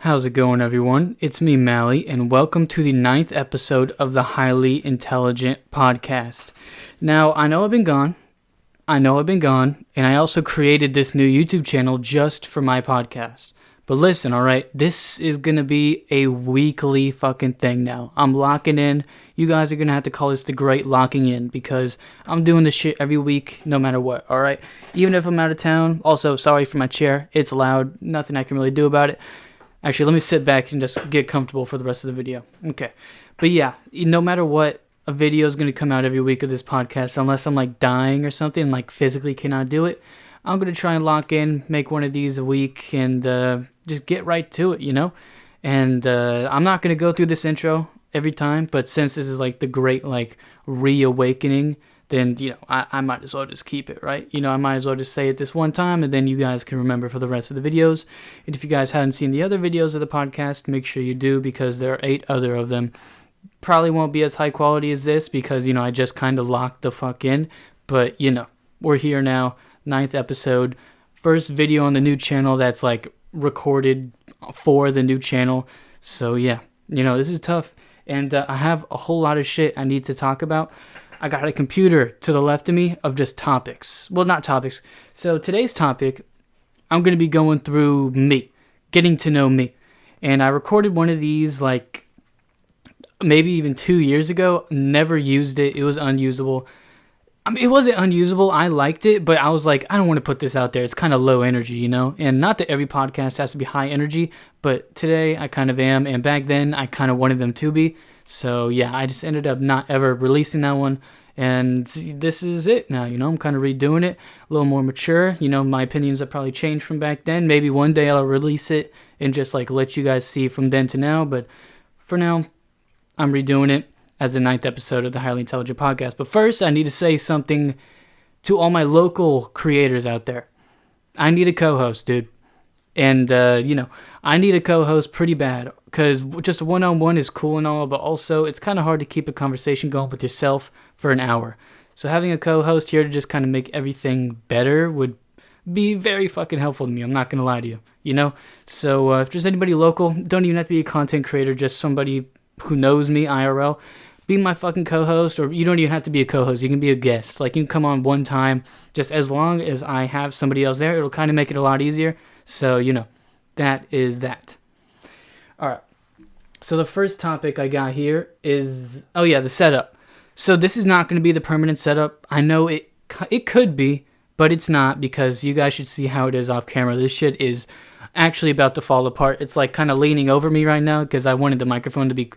How's it going, everyone? It's me, Mally, and welcome to the 9th episode of the Highly Intelligent Podcast. Now, I know I've been gone, and I also created this new YouTube channel just for my podcast. But listen, alright, this is gonna be a weekly fucking thing now. I'm locking in. You guys are gonna have to call this the Great Locking In, because I'm doing this shit every week, no matter what, alright? Even if I'm out of town. Also, sorry for my chair. It's loud. Nothing I can really do about it. Actually, let me sit back and just get comfortable for the rest of the video. Okay. But yeah, no matter what, a video is going to come out every week of this podcast, unless I'm like dying or something, like physically cannot do it. I'm going to try and lock in, make one of these a week, and just get right to it, you know? And I'm not going to go through this intro every time, but since this is like the great like reawakening, then, you know, I might as well just keep it, right? You know, I might as well just say it this one time, and then you guys can remember for the rest of the videos. And if you guys haven't seen the other videos of the podcast, make sure you do, because there are 8 other of them. Probably won't be as high quality as this, because, you know, I just kind of locked the fuck in. But, you know, we're here now, 9th episode, first video on the new channel that's, like, recorded for the new channel. So, yeah, you know, this is tough. And I have a whole lot of shit I need to talk about. I got a computer to the left of me of just topics. Well, not topics. So today's topic, I'm going to be going through me, getting to know me. And I recorded one of these like maybe even 2 years ago. Never used it. It was unusable. I mean, it wasn't unusable. I liked it, but I was like, I don't want to put this out there. It's kind of low energy, you know? And not that every podcast has to be high energy, but today I kind of am. And back then I kind of wanted them to be. So yeah, I just ended up not ever releasing that one, and this is it now, you know, I'm kind of redoing it, a little more mature, you know, my opinions have probably changed from back then. Maybe one day I'll release it and just like let you guys see from then to now, but for now, I'm redoing it as the 9th episode of the Highly Intelligent Podcast. But first, I need to say something to all my local creators out there. I need a co-host, dude. And, you know, I need a co-host pretty bad, because just one-on-one is cool and all, but also it's kind of hard to keep a conversation going with yourself for an hour. So having a co-host here to just kind of make everything better would be very fucking helpful to me. I'm not going to lie to you, you know? So if there's anybody local, don't even have to be a content creator, just somebody who knows me, IRL, be my fucking co-host, or you don't even have to be a co-host. You can be a guest. Like, you can come on one time, just as long as I have somebody else there. It'll kind of make it a lot easier. So, you know, that is that. All right. So the first topic I got here is, oh yeah, the setup. So this is not going to be the permanent setup. I know it could be, but it's not, because you guys should see how it is off camera. This shit is actually about to fall apart. It's like kind of leaning over me right now, because I wanted the microphone to be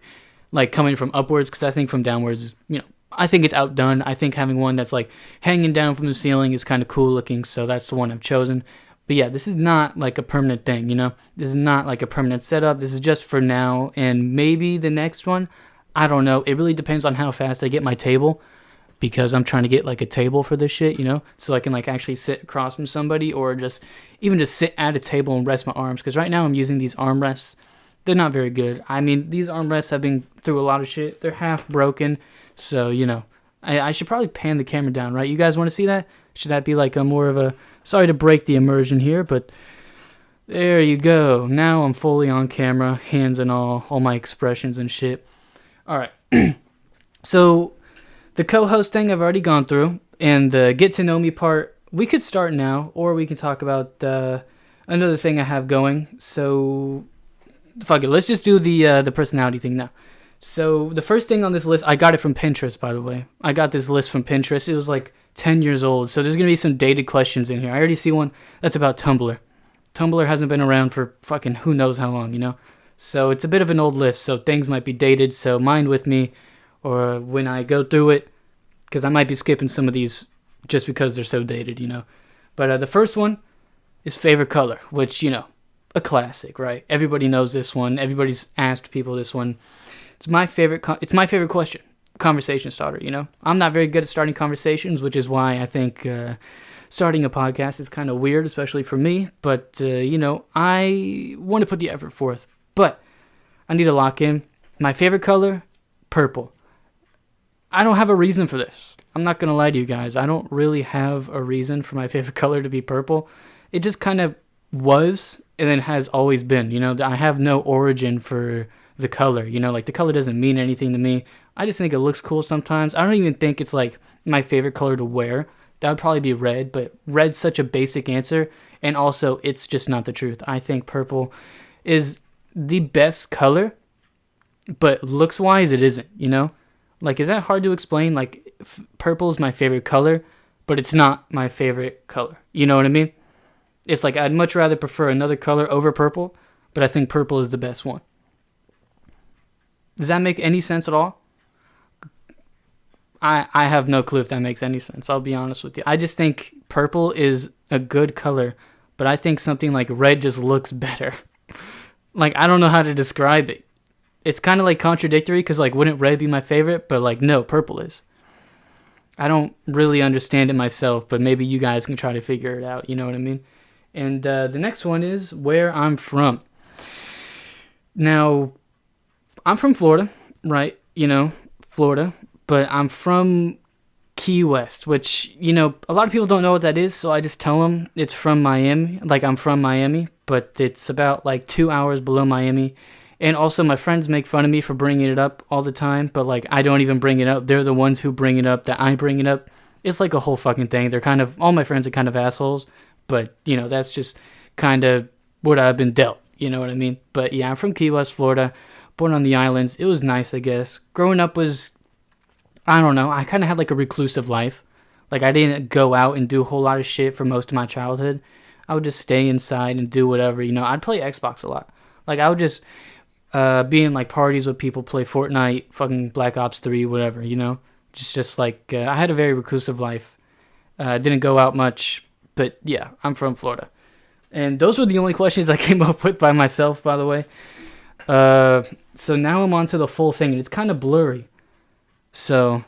like coming from upwards, because I think from downwards is, you know, I think it's outdone. I think having one that's like hanging down from the ceiling is kind of cool looking, so that's the one I've chosen. But yeah, this is not like a permanent thing, you know? This is not like a permanent setup. This is just for now, and maybe the next one. I don't know. It really depends on how fast I get my table, because I'm trying to get like a table for this shit, you know? So I can like actually sit across from somebody, or just even just sit at a table and rest my arms. Because right now I'm using these armrests. They're not very good. I mean, these armrests have been through a lot of shit. They're half broken. So, you know, I should probably pan the camera down, right? You guys want to see that? Should that be like a more of a... Sorry to break the immersion here, but there you go. Now I'm fully on camera, hands and all my expressions and shit. All right. So the co-host thing I've already gone through, and the get to know me part, we could start now, or we can talk about another thing I have going. So fuck it, let's just do the personality thing now. So the first thing on this list, I got it from Pinterest, by the way. I got this list from Pinterest. It was like 10 years old, so there's going to be some dated questions in here. I already see one that's about Tumblr. Tumblr hasn't been around for fucking who knows how long, you know? So it's a bit of an old list, so things might be dated, so mind with me, or when I go through it, because I might be skipping some of these just because they're so dated, you know? But the first one is favorite color, which, you know, a classic, right? Everybody knows this one. Everybody's asked people this one. It's my favorite question. Conversation starter, you know? I'm not very good at starting conversations, which is why I think starting a podcast is kind of weird, especially for me. But, you know, I want to put the effort forth. But I need to lock in. My favorite color, purple. I don't have a reason for this. I'm not going to lie to you guys. I don't really have a reason for my favorite color to be purple. It just kind of was and then has always been. I have no origin for the color. Like the color doesn't mean anything to me. I just think it looks cool sometimes. I don't even think it's like my favorite color to wear. That would probably be red, but red's such a basic answer, and also it's just not the truth. I think purple is the best color, but looks wise it isn't. Like, is that hard to explain? Like, purple is my favorite color, but it's not my favorite color. You know what I mean? It's like I'd much rather prefer another color over purple, but I think purple is the best one. Does that make any sense at all? I have no clue if that makes any sense. I'll be honest with you. I just think purple is a good color, but I think something like red just looks better. Like, I don't know how to describe it. It's kind of like contradictory because, like, wouldn't red be my favorite? But, like, no, purple is. I don't really understand it myself, but maybe you guys can try to figure it out. You know what I mean? And the next one is where I'm from. Now, I'm from Florida, right? Florida. But I'm from Key West, which, a lot of people don't know what that is, so I just tell them it's from Miami. Like, I'm from Miami, but it's about, like, 2 hours below Miami. And also, my friends make fun of me for bringing it up all the time, but, like, I don't even bring it up. They're the ones who bring it up that I bring it up. It's like a whole fucking thing. All my friends are kind of assholes, but, that's just kind of what I've been dealt. You know what I mean? But, yeah, I'm from Key West, Florida, born on the islands. It was nice, I guess. Growing up was... I don't know. I kind of had like a reclusive life. Like, I didn't go out and do a whole lot of shit for most of my childhood. I would just stay inside and do whatever. I'd play Xbox a lot. Like, I would just be in like parties with people, play Fortnite, fucking Black Ops 3, whatever. Just like I had a very reclusive life. Didn't go out much, but yeah, I'm from Florida. And those were the only questions I came up with by myself, by the way. So now I'm on to the full thing, and it's kind of blurry. So,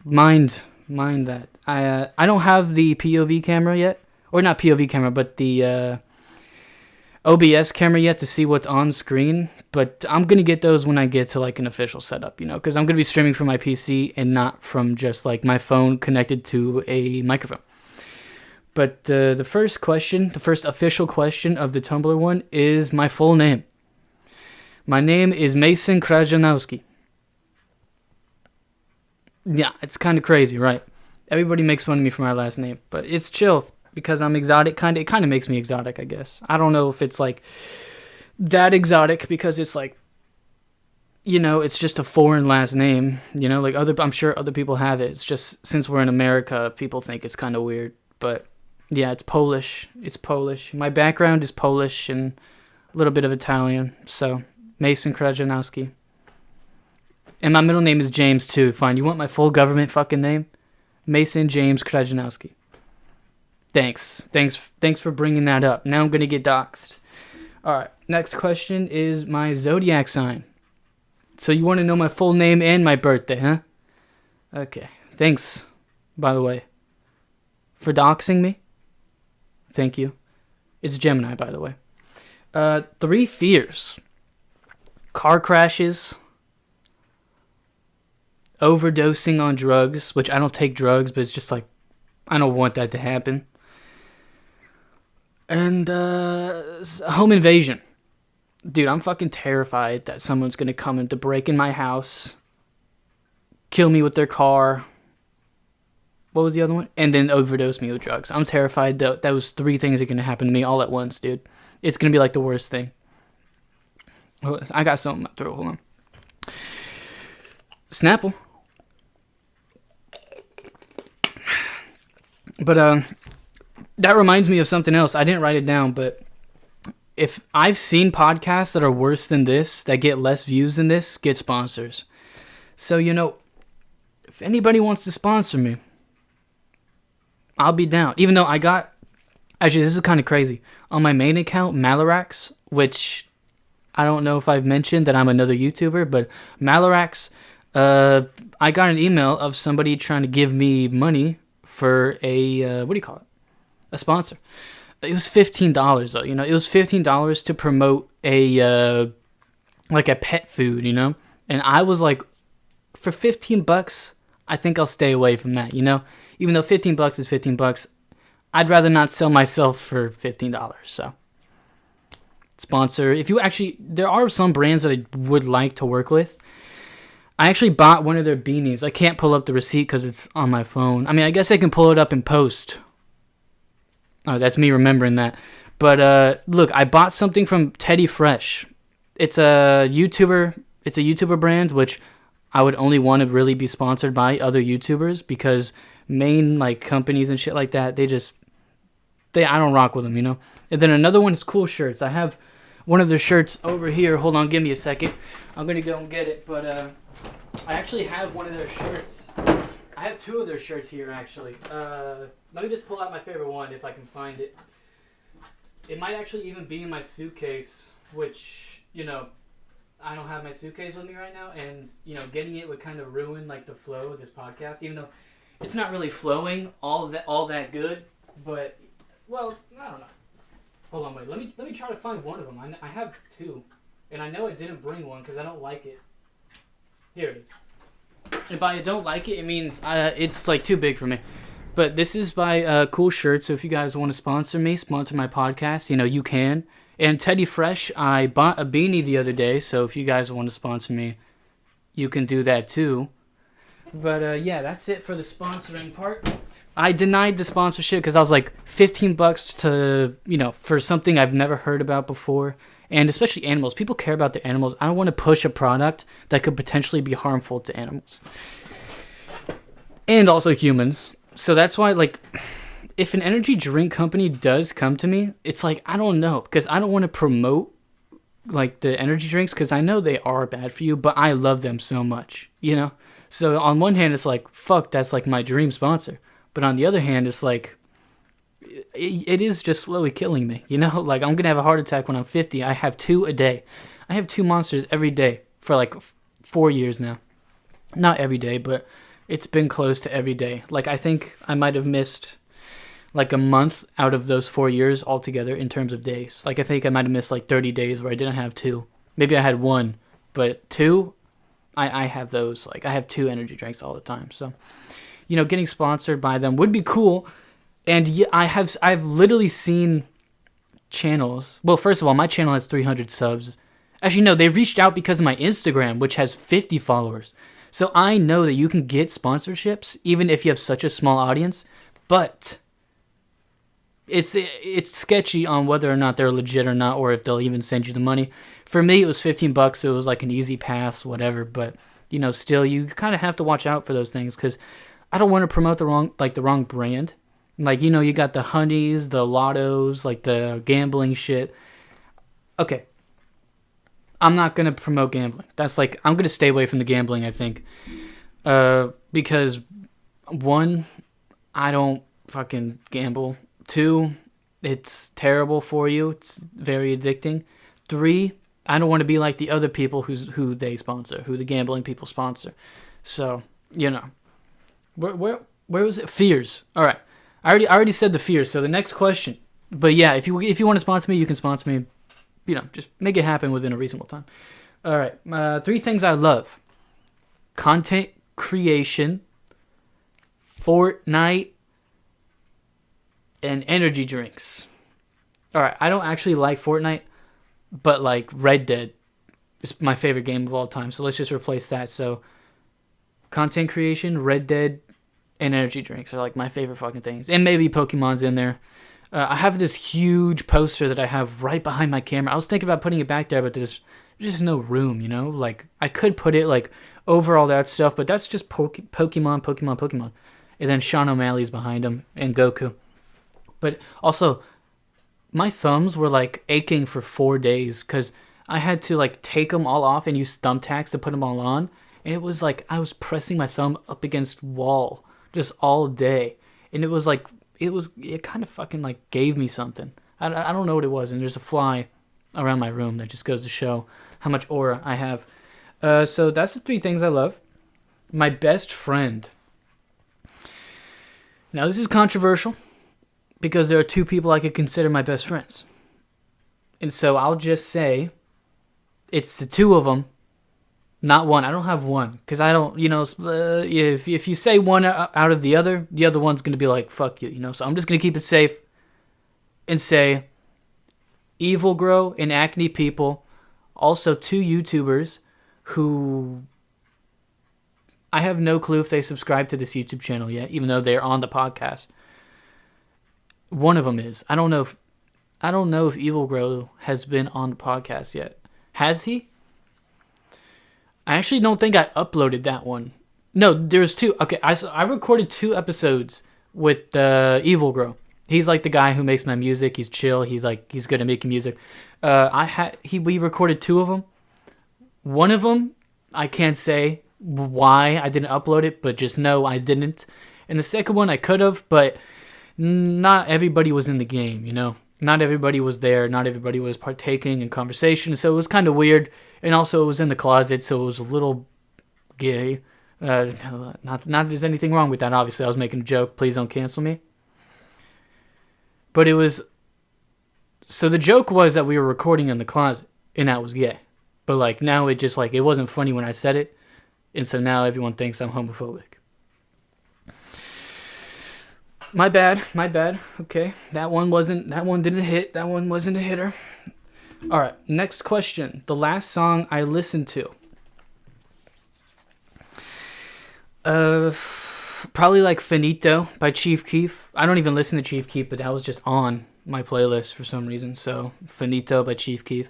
mind that. I don't have the POV camera yet. Or not POV camera, but the OBS camera yet to see what's on screen. But I'm going to get those when I get to like an official setup, because I'm going to be streaming from my PC and not from just like my phone connected to a microphone. But the first official question of the Tumblr one is my full name. My name is Mason Krajanowski. Yeah, it's kind of crazy, right? Everybody makes fun of me for my last name, but it's chill because I'm exotic. It kind of makes me exotic, I guess. I don't know if it's like that exotic because it's like, it's just a foreign last name. Like I'm sure other people have it. It's just since we're in America, people think it's kind of weird. But yeah, it's Polish. It's Polish. My background is Polish and a little bit of Italian. So Mason Krajanowski. And my middle name is James, too. Fine. You want my full government fucking name? Mason James Krajanowski. Thanks for bringing that up. Now I'm going to get doxxed. Alright, next question is my zodiac sign. So you want to know my full name and my birthday, huh? Okay. Thanks, by the way, for doxing me. Thank you. It's Gemini, by the way. 3 fears. Car crashes. Overdosing on drugs, which I don't take drugs, but it's just like, I don't want that to happen. And home invasion. Dude, I'm fucking terrified that someone's gonna come in to break in my house, kill me with their car. What was the other one? And then overdose me with drugs. I'm terrified that those 3 things are gonna happen to me all at once, dude. It's gonna be like the worst thing. I got something in my throat. Hold on. Snapple. But that reminds me of something else. I didn't write it down, but if I've seen podcasts that are worse than this, that get less views than this, get sponsors. So, if anybody wants to sponsor me, I'll be down. Even though actually, this is kind of crazy. On my main account, Malarax, which I don't know if I've mentioned that I'm another YouTuber, but Malarax, I got an email of somebody trying to give me money for a, what do you call it? A sponsor. It was $15 though, it was $15 to promote like a pet food, and I was like, for $15, I think I'll stay away from that, even though $15 is $15, I'd rather not sell myself for $15, so sponsor. If you actually, there are some brands that I would like to work with. I actually bought one of their beanies. I can't pull up the receipt because it's on my phone. I mean, I guess I can pull it up in post. Oh, that's me remembering that. But look, I bought something from Teddy Fresh. It's a YouTuber. It's a YouTuber brand, which I would only want to really be sponsored by other YouTubers, because main like companies and shit like that, I don't rock with them, you know. And then another one is Cool Shirts. I have one of their shirts over here. Hold on, give me a second. I'm gonna go and get it. But I actually have one of their shirts. I have two of their shirts here, actually. Let me just pull out my favorite one if I can find it. It might actually even be in my suitcase, which, you know, I don't have my suitcase with me right now, and, you know, getting it would kind of ruin, like, the flow of this podcast, even though it's not really flowing all that good, but, well, I don't know. Hold on, wait. Let me try to find one of them. I have two, and I know I didn't bring one because I don't like it. Here it is. And by I don't like it, it means it's, like, too big for me. But this is by Cool Shirts, so if you guys want to sponsor me, sponsor my podcast, you know, you can. And Teddy Fresh, I bought a beanie the other day, so if you guys want to sponsor me, you can do that too. But yeah, that's it for the sponsoring part. I denied the sponsorship because I was like, $15 to, you know, for something I've never heard about before. And especially animals. People care about their animals. I don't want to push a product that could potentially be harmful to animals. And also humans. So that's why, like, if an energy drink company does come to me, it's like, I don't know, because I don't want to promote, like, the energy drinks, because I know they are bad for you, but I love them so much, you know? So on one hand, it's like, fuck, that's, like, my dream sponsor. But on the other hand, it's like, it is just slowly killing me, you know? Like, I'm going to have a heart attack when I'm 50. I have 2 a day. I have 2 monsters every day for, like, 4 years now. Not every day, but it's been close to every day. Like, I think I might have missed, like, a month out of those 4 years altogether in terms of days. Like, I think I might have missed, like, 30 days where I didn't have 2. Maybe I had 1, but 2, I have those. Like, I have 2 energy drinks all the time. So, you know, getting sponsored by them would be cool. And yeah, I've literally seen channels. Well, first of all, my channel has 300 subs. Actually, no, they reached out because of my Instagram, which has 50 followers. So I know that you can get sponsorships even if you have such a small audience, but it's sketchy on whether or not they're legit or not, or if they'll even send you the money. For me, it was $15, so it was like an easy pass, whatever. But you know, still, you kind of have to watch out for those things, because I don't want to promote the wrong brand. Like, you know, you got the honeys, the lottos, like the gambling shit. Okay. I'm not going to promote gambling. That's like, I'm going to stay away from the gambling, I think. Because, 1, I don't fucking gamble. 2, it's terrible for you. It's very addicting. 3, I don't want to be like the other people who they sponsor, who the gambling people sponsor. So, you know. Where was it? Fears. All right. I already said the fears. So the next question. But yeah, if you want to sponsor me, you can sponsor me. You know, just make it happen within a reasonable time. All right. 3 things I love: content creation, Fortnite, and energy drinks. All right. I don't actually like Fortnite, but like Red Dead is my favorite game of all time. So let's just replace that. So content creation, Red Dead, and energy drinks are like my favorite fucking things. And maybe Pokemon's in there. I have this huge poster that I have right behind my camera. I was thinking about putting it back there, but there's just no room, you know? Like, I could put it, like, over all that stuff, but that's just Pokemon. And then Sean O'Malley's behind him, and Goku. But also, my thumbs were, like, aching for 4 days, because I had to, like, take them all off and use thumbtacks to put them all on. And it was like I was pressing my thumb up against wall just all day. And it was like, it kind of fucking like gave me something. I don't know what it was. And there's a fly around my room that just goes to show how much aura I have. So that's the 3 things I love. My best friend. Now this is controversial because there are 2 people I could consider my best friends. And so I'll just say it's the 2 of them. Not 1. I don't have 1 because I don't, you know, if you say one out of the other one's going to be like, fuck you, you know. So I'm just going to keep it safe and say Evil Grow and Acne People, also two YouTubers who I have no clue if they subscribe to this YouTube channel yet, even though they're on the podcast. One of them is. I don't know if Evil Grow has been on the podcast yet. Has he? I actually don't think I uploaded that one. No, there's two. Okay, I recorded 2 episodes with Evil Grow. He's like the guy who makes my music. He's chill. He's good at making music. We recorded 2 of them. One of them, I can't say why I didn't upload it, but just know I didn't. And the second one I could have, but not everybody was in the game, you know? Not everybody was there. Not everybody was partaking in conversation. So it was kind of weird. And also it was in the closet, so it was a little gay. Not that there's anything wrong with that, obviously. I was making a joke. Please don't cancel me. But it was... So the joke was that we were recording in the closet, and that was gay. But, like, now it just, like, it wasn't funny when I said it. And so now everyone thinks I'm homophobic. My bad. Okay. That one didn't hit. That one wasn't a hitter. Alright, next question. The last song I listened to. Probably like Finito by Chief Keef. I don't even listen to Chief Keef, but that was just on my playlist for some reason. So, Finito by Chief Keef.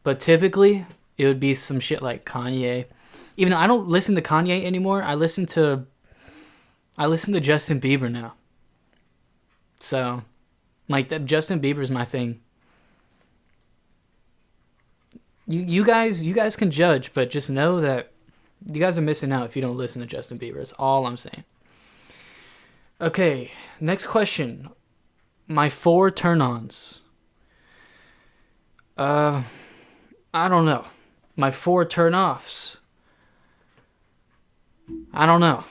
But typically, it would be some shit like Kanye. Even though I don't listen to Kanye anymore, I listen to Justin Bieber now. So, like, Justin Bieber is my thing. You guys can judge, but just know that you guys are missing out if you don't listen to Justin Bieber. That's all I'm saying. Okay, next question. My 4 turn-ons. I don't know. My 4 turn-offs. I don't know.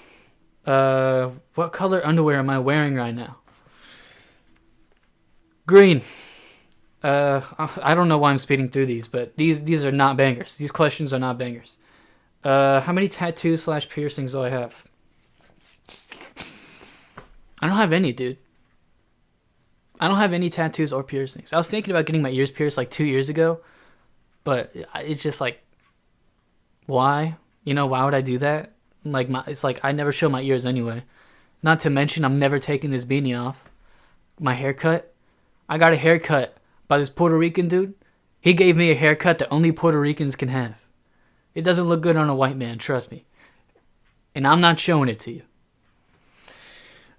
What color underwear am I wearing right now? Green. I don't know why I'm speeding through these, but these are not bangers. These questions are not bangers. How many tattoos / piercings do I have? I don't have any, dude. I don't have any tattoos or piercings. I was thinking about getting my ears pierced like 2 years ago, but it's just like, why? You know, why would I do that? Like, it's like I never show my ears anyway. Not to mention, I'm never taking this beanie off. My haircut. I got a haircut by this Puerto Rican dude. He gave me a haircut that only Puerto Ricans can have. It doesn't look good on a white man, trust me. And I'm not showing it to you.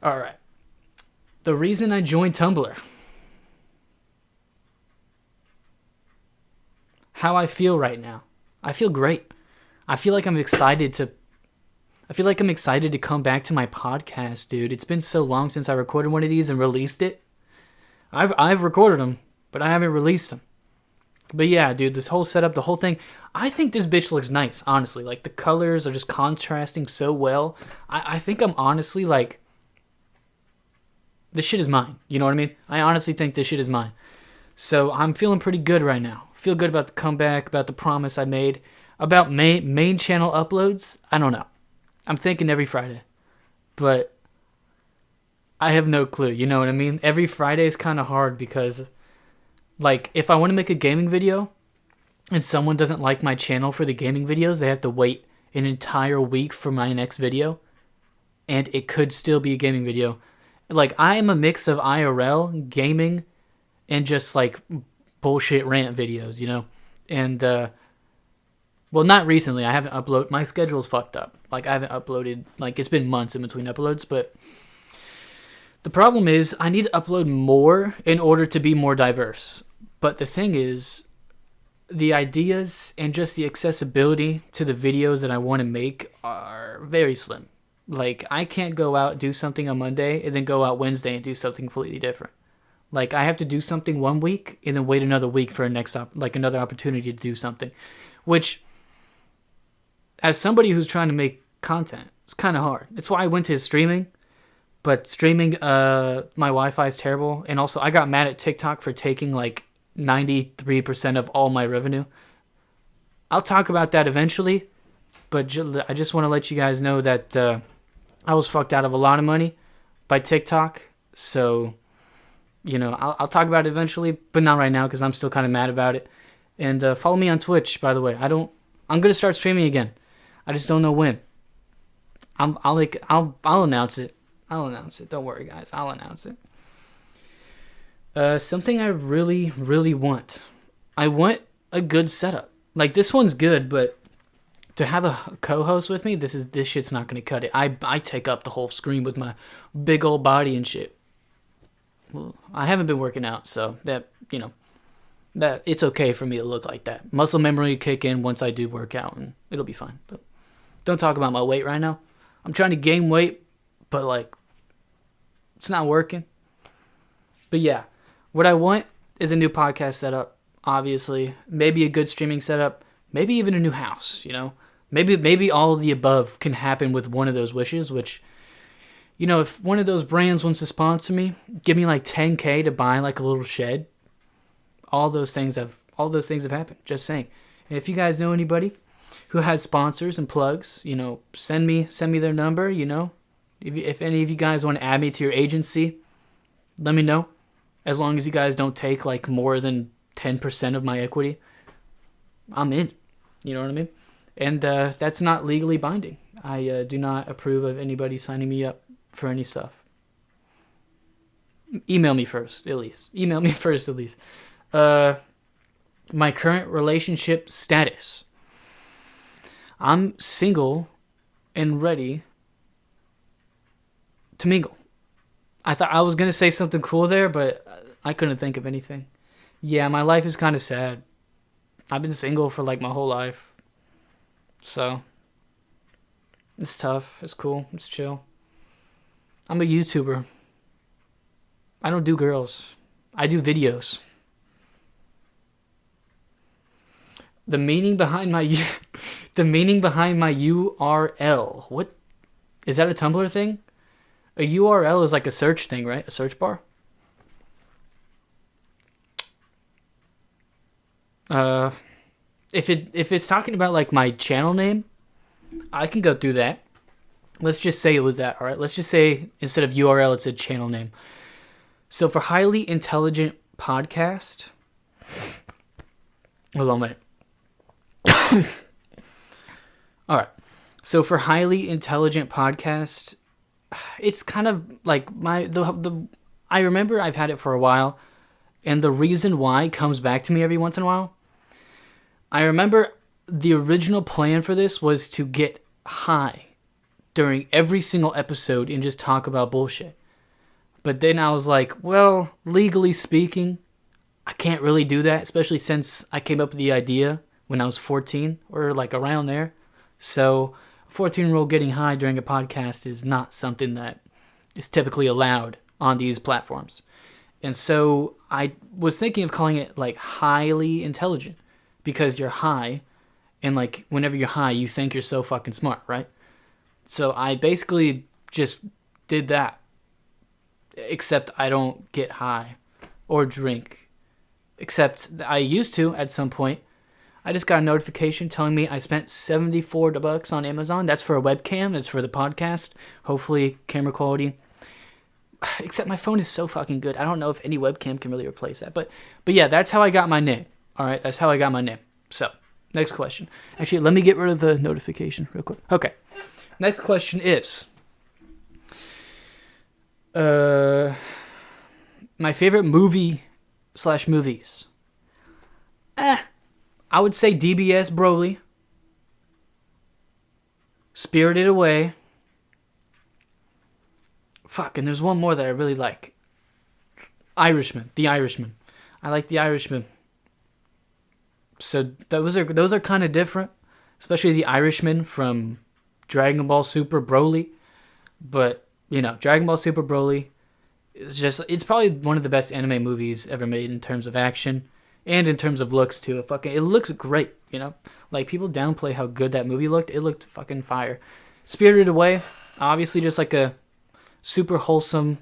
Alright. The reason I joined Tumblr. How I feel right now. I feel great. I feel like I'm excited to come back to my podcast, dude. It's been so long since I recorded one of these and released it. I've recorded them, but I haven't released them. But yeah, dude, this whole setup, the whole thing, I think this bitch looks nice, honestly. Like, the colors are just contrasting so well. I think I'm honestly, like, this shit is mine. You know what I mean? I honestly think this shit is mine. So I'm feeling pretty good right now. Feel good about the comeback, about the promise I made. About main channel uploads, I don't know. I'm thinking every Friday. But I have no clue, you know what I mean? Every Friday is kind of hard because, like, if I want to make a gaming video and someone doesn't like my channel for the gaming videos, they have to wait an entire week for my next video. And it could still be a gaming video. Like, I am a mix of IRL, gaming, and just, like, bullshit rant videos, you know? And, well, not recently. I haven't uploaded. My schedule's fucked up. Like, I haven't uploaded. Like, it's been months in between uploads. But the problem is I need to upload more in order to be more diverse. But the thing is, the ideas and just the accessibility to the videos that I want to make are very slim. Like, I can't go out, do something on Monday, and then go out Wednesday and do something completely different. Like, I have to do something one week and then wait another week for another opportunity to do something. Which, as somebody who's trying to make content, it's kind of hard. It's why I went to streaming. But streaming, my Wi-Fi is terrible. And also, I got mad at TikTok for taking, like, 93% of all my revenue. I'll talk about that eventually. But I just want to let you guys know that I was fucked out of a lot of money by TikTok. So, I'll talk about it eventually, but not right now because I'm still kind of mad about it. And follow me on Twitch, by the way. I'm gonna start streaming again. I just don't know when. I'll announce it. I'll announce it. Don't worry, guys. I'll announce it. Something I really, really want. I want a good setup. Like, this one's good, but to have a co-host with me, this shit's not gonna cut it. I take up the whole screen with my big old body and shit. Well, I haven't been working out, so that it's okay for me to look like that. Muscle memory will kick in once I do work out, and it'll be fine. But don't talk about my weight right now. I'm trying to gain weight, but like, it's not working. But yeah, what I want is a new podcast setup, obviously. Maybe a good streaming setup. Maybe even a new house, Maybe all of the above can happen with one of those wishes, which, if one of those brands wants to sponsor me, give me like $10K to buy like a little shed. All those things have happened. Just saying. And if you guys know anybody who has sponsors and plugs, send me their number. If any of you guys want to add me to your agency, let me know. As long as you guys don't take like more than 10% of my equity, I'm in. You know what I mean? And that's not legally binding. I do not approve of anybody signing me up for any stuff. Email me first, at least. My current relationship status. I'm single and ready to mingle. I thought I was going to say something cool there, but I couldn't think of anything. Yeah, my life is kind of sad. I've been single for like my whole life. So, it's tough. It's cool. It's chill. I'm a YouTuber. I don't do girls. I do videos. The meaning behind my URL. What? Is that a Tumblr thing? A URL is like a search thing, right? A search bar? If it's talking about like my channel name, I can go through that. Let's just say it was that, all right? Let's just say instead of URL, it's a channel name. So for Highly Intelligent Podcast, hold on a minute. All right. So for Highly Intelligent Podcast, it's kind of like I remember I've had it for a while, and the reason why comes back to me every once in a while. I remember the original plan for this was to get high during every single episode and just talk about bullshit. But then I was like, well, legally speaking, I can't really do that, especially since I came up with the idea when I was 14 or like around there. So a 14-year-old getting high during a podcast is not something that is typically allowed on these platforms. And so I was thinking of calling it like Highly Intelligent because you're high, and like whenever you're high, you think you're so fucking smart, right? So I basically just did that. Except I don't get high or drink. Except I used to at some point. I just got a notification telling me I spent $74 on Amazon. That's for a webcam. That's for the podcast. Hopefully camera quality. Except my phone is so fucking good. I don't know if any webcam can really replace that. But yeah, that's how I got my name. All right, that's how I got my name. So, next question. Actually, let me get rid of the notification real quick. Okay. Next question is... my favorite movie/movies. I would say DBS Broly. Spirited Away. Fuck, and there's one more that I really like. Irishman. The Irishman. I like The Irishman. So those are kind of different. Especially The Irishman from Dragon Ball Super Broly. But... Dragon Ball Super Broly it's probably one of the best anime movies ever made in terms of action and in terms of looks too. It looks great, Like people downplay how good that movie looked. It looked fucking fire. Spirited Away, obviously just like a super wholesome,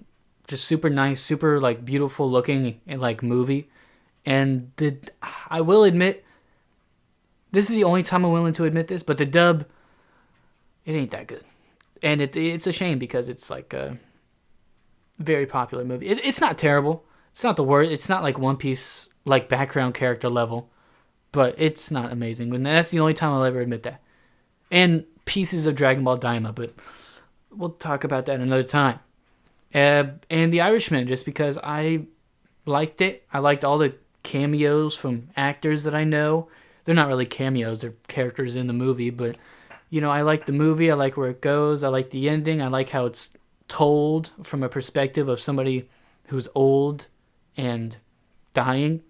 just super nice, super like beautiful looking and like movie. And I will admit, this is the only time I'm willing to admit this, but the dub, it ain't that good. And it's a shame because it's like a very popular movie. It's not terrible. It's not the worst. It's not like One Piece like background character level, but it's not amazing. And that's the only time I'll ever admit that. And pieces of Dragon Ball Daima, but we'll talk about that another time. And The Irishman, just because I liked it. I liked all the cameos from actors that I know. They're not really cameos, they're characters in the movie, but I like the movie, I like where it goes, I like the ending, I like how it's told from a perspective of somebody who's old and dying.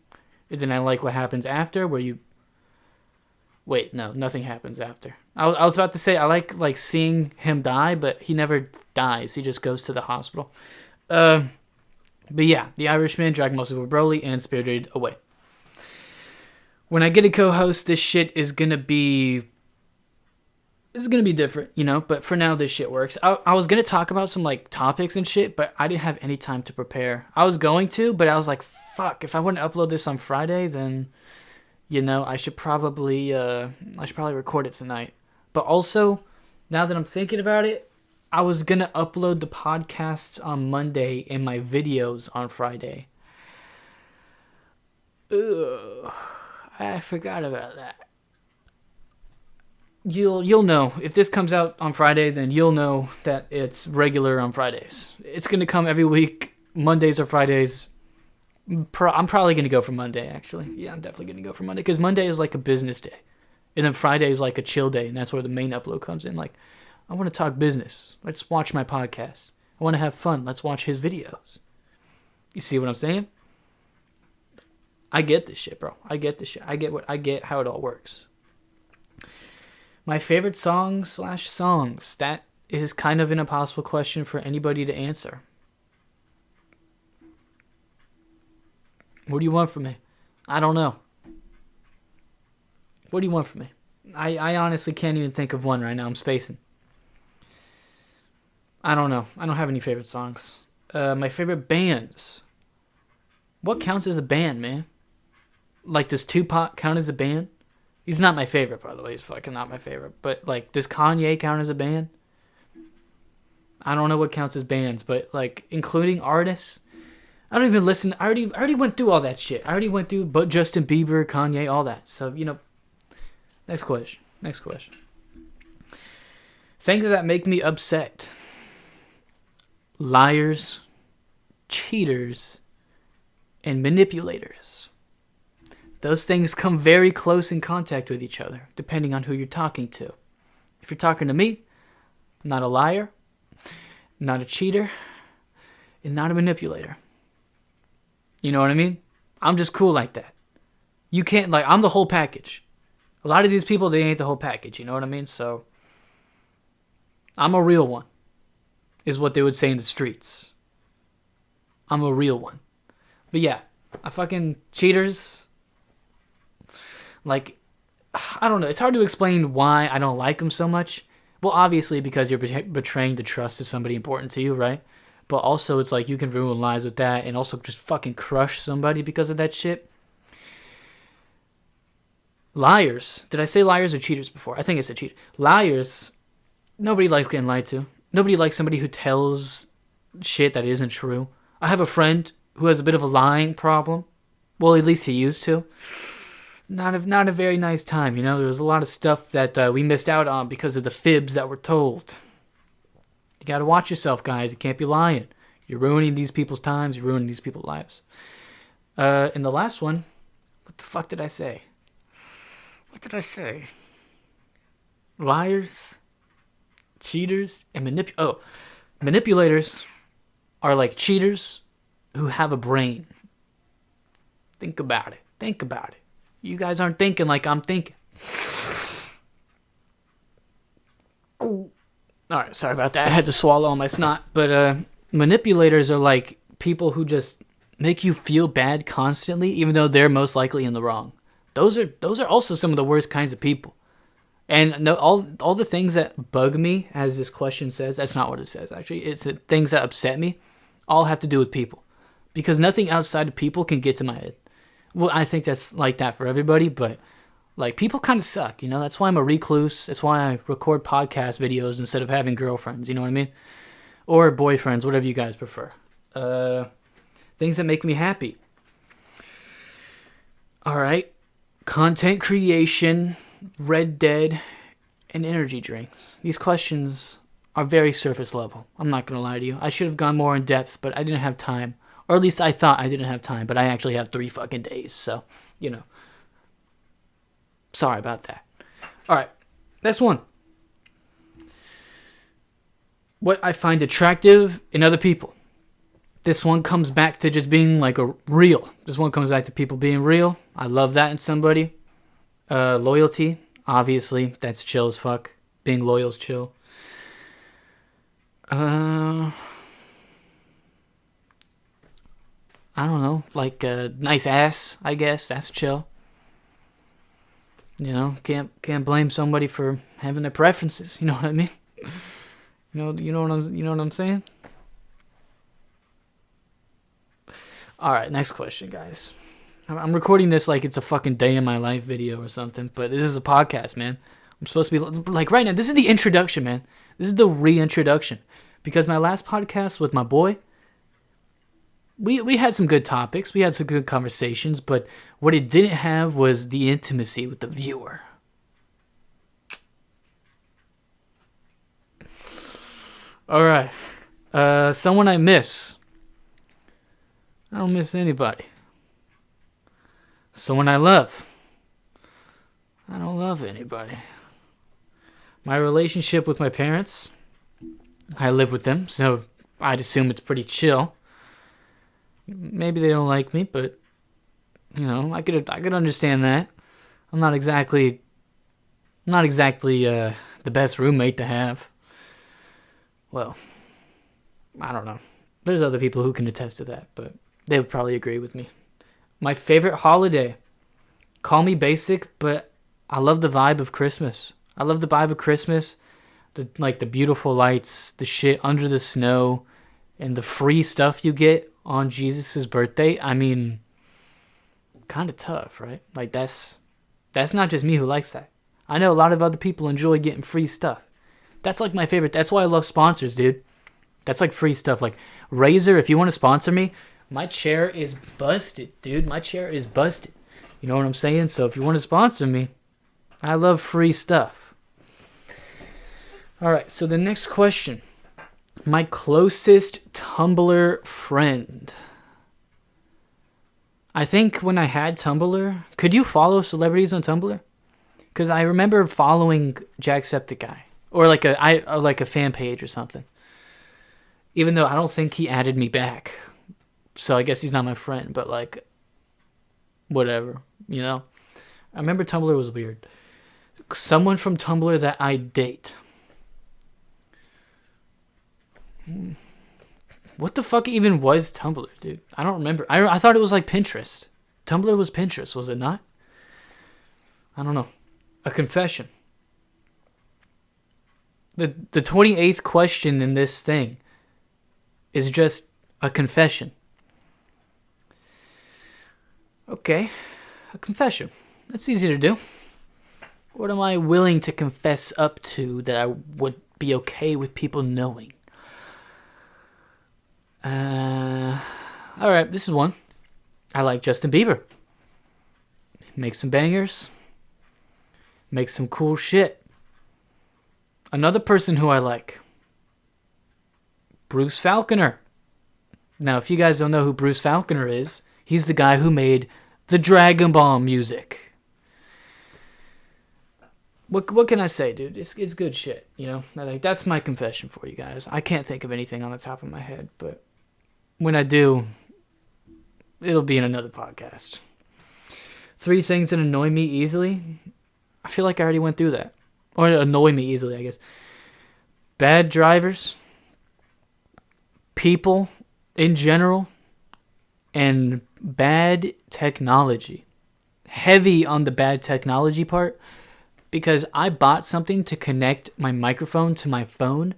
And then I like what happens after, where you... Wait, no, nothing happens after. I was about to say I like seeing him die, but he never dies. He just goes to the hospital. But yeah, The Irishman, Dragon Ball Super Broly, and Spirited Away. When I get a co-host, this shit is gonna be... It's gonna be different, but for now, this shit works. I was gonna talk about some, topics and shit, but I didn't have any time to prepare. I was going to, but I was like, fuck, if I wouldn't upload this on Friday, then... I should probably record it tonight. But also, now that I'm thinking about it, I was going to upload the podcasts on Monday and my videos on Friday. Ugh, I forgot about that. You'll know. If this comes out on Friday, then you'll know that it's regular on Fridays. It's going to come every week, Mondays or Fridays. I'm probably going to go for Monday, actually. Yeah, I'm definitely going to go for Monday, because Monday is like a business day. And then Friday is like a chill day, and that's where the main upload comes in. Like, I want to talk business. Let's watch my podcast. I want to have fun. Let's watch his videos. You see what I'm saying? I get this shit, bro. I get this shit. I get how it all works. My favorite songs. That is kind of an impossible question for anybody to answer. What do you want from me? I don't know. What do you want from me? I honestly can't even think of one right now. I'm spacing. I don't know. I don't have any favorite songs. My favorite bands. What counts as a band, man? Like, does Tupac count as a band? He's not my favorite, by the way. He's fucking not my favorite. But, does Kanye count as a band? I don't know what counts as bands, but, including artists... I don't even listen. I already went through all that shit. I already went through but Justin Bieber, Kanye, all that. So, next question. Things that make me upset. Liars, cheaters, and manipulators. Those things come very close in contact with each other, depending on who you're talking to. If you're talking to me, I'm not a liar, not a cheater, and not a manipulator. You know what I mean? I'm just cool like that. You can't, I'm the whole package. A lot of these people, they ain't the whole package, you know what I mean? So, I'm a real one, is what they would say in the streets. I'm a real one. But yeah, I fucking cheaters, I don't know. It's hard to explain why I don't like them so much. Well, obviously, because you're betraying the trust of somebody important to you, right? But also, it's you can ruin lives with that and also just fucking crush somebody because of that shit. Liars. Did I say liars or cheaters before? I think I said cheaters. Liars. Nobody likes getting lied to. Nobody likes somebody who tells shit that isn't true. I have a friend who has a bit of a lying problem. Well, at least he used to. Not a very nice time, There was a lot of stuff that we missed out on because of the fibs that were told. You gotta watch yourself, guys. You can't be lying. You're ruining these people's times. You're ruining these people's lives. And the last one, what the fuck did I say? Liars, cheaters, and manipulators are like cheaters who have a brain. Think about it. You guys aren't thinking like I'm thinking. Alright, sorry about that. I had to swallow all my snot. But manipulators are like people who just make you feel bad constantly, even though they're most likely in the wrong. Those are also some of the worst kinds of people. And no, all the things that bug me, as this question says, that's not what it says, actually. It's the things that upset me, all have to do with people. Because nothing outside of people can get to my head. Well, I think that's like that for everybody, but... people kind of suck, That's why I'm a recluse. That's why I record podcast videos instead of having girlfriends, you know what I mean? Or boyfriends, whatever you guys prefer. Things that make me happy. All right. Content creation, Red Dead, and energy drinks. These questions are very surface level. I'm not going to lie to you. I should have gone more in depth, but I didn't have time. Or at least I thought I didn't have time, but I actually have 3 fucking days. So, sorry about that. All right. Next one. What I find attractive in other people. This one comes back to just being like a real. This one comes back to people being real. I love that in somebody. Loyalty. Obviously, that's chill as fuck. Being loyal is chill. I don't know. Like a nice ass, I guess. That's chill. Can't blame somebody for having their preferences. You know what I mean? You know what I'm saying? All right, next question, guys. I'm recording this like it's a fucking day in my life video or something, but this is a podcast, man. I'm supposed to be like right now. This is the introduction, man. This is the reintroduction, because my last podcast with my boy, we had some good topics, we had some good conversations, but what it didn't have was the intimacy with the viewer. All right, someone I miss. I don't miss anybody. Someone I love. I don't love anybody. My relationship with my parents. I live with them, so I'd assume it's pretty chill. Maybe they don't like me, but I could understand that. I'm not exactly the best roommate to have. Well, I don't know. There's other people who can attest to that, but they would probably agree with me. My favorite holiday. Call me basic, but I love the vibe of Christmas. I love the vibe of Christmas. The beautiful lights, the shit under the snow, and the free stuff you get on Jesus' birthday. I mean, kind of tough, right? Like that's not just me who likes that. I know a lot of other people enjoy getting free stuff. That's like my favorite. That's why I love sponsors, dude. That's like free stuff. Like Razer, if you want to sponsor me, my chair is busted, dude. My chair is busted. You know what I'm saying? So if you want to sponsor me, I love free stuff. All right, so the next question. My closest Tumblr friend. I think when I had Tumblr, could you follow celebrities on Tumblr? Because I remember following Jacksepticeye. Or like a fan page or something. Even though I don't think he added me back. So I guess he's not my friend, but like, whatever, I remember Tumblr was weird. Someone from Tumblr that I date. What the fuck even was Tumblr, dude? I don't remember. I thought it was like Pinterest. Tumblr was Pinterest, was it not? I don't know. A confession. The 28th question in this thing is just a confession. Okay, a confession. That's easy to do. What am I willing to confess up to that I would be okay with people knowing? Alright, this is one. I like Justin Bieber. Makes some bangers. Makes some cool shit. Another person who I like. Bruce Falconer. Now, if you guys don't know who Bruce Falconer is, he's the guy who made the Dragon Ball music. What can I say, dude? It's good shit, Like, that's my confession for you guys. I can't think of anything on the top of my head, but when I do, it'll be in another podcast. 3 things that annoy me easily. I feel like I already went through that. Or annoy me easily, I guess. Bad drivers. People in general. And bad technology. Heavy on the bad technology part. Because I bought something to connect my microphone to my phone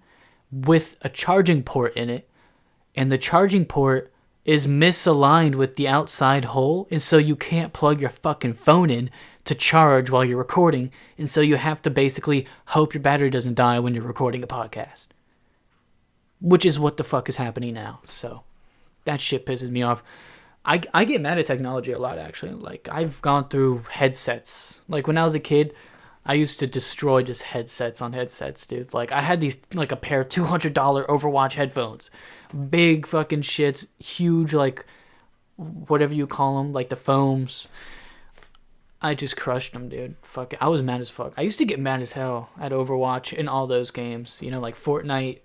with a charging port in it. And the charging port is misaligned with the outside hole. And so you can't plug your fucking phone in to charge while you're recording. And so you have to basically hope your battery doesn't die when you're recording a podcast. Which is what the fuck is happening now. So That shit pisses me off. I get mad at technology a lot, actually. Like, I've gone through headsets. Like, when I was a kid, I used to destroy just headsets on headsets, dude. Like, I had these, like, a pair of $200 Overwatch headphones. Big fucking shits. Huge, like, whatever you call them. Like, the foams. I just crushed them, dude. Fuck it. I was mad as fuck. I used to get mad as hell at Overwatch in all those games. You know, like Fortnite.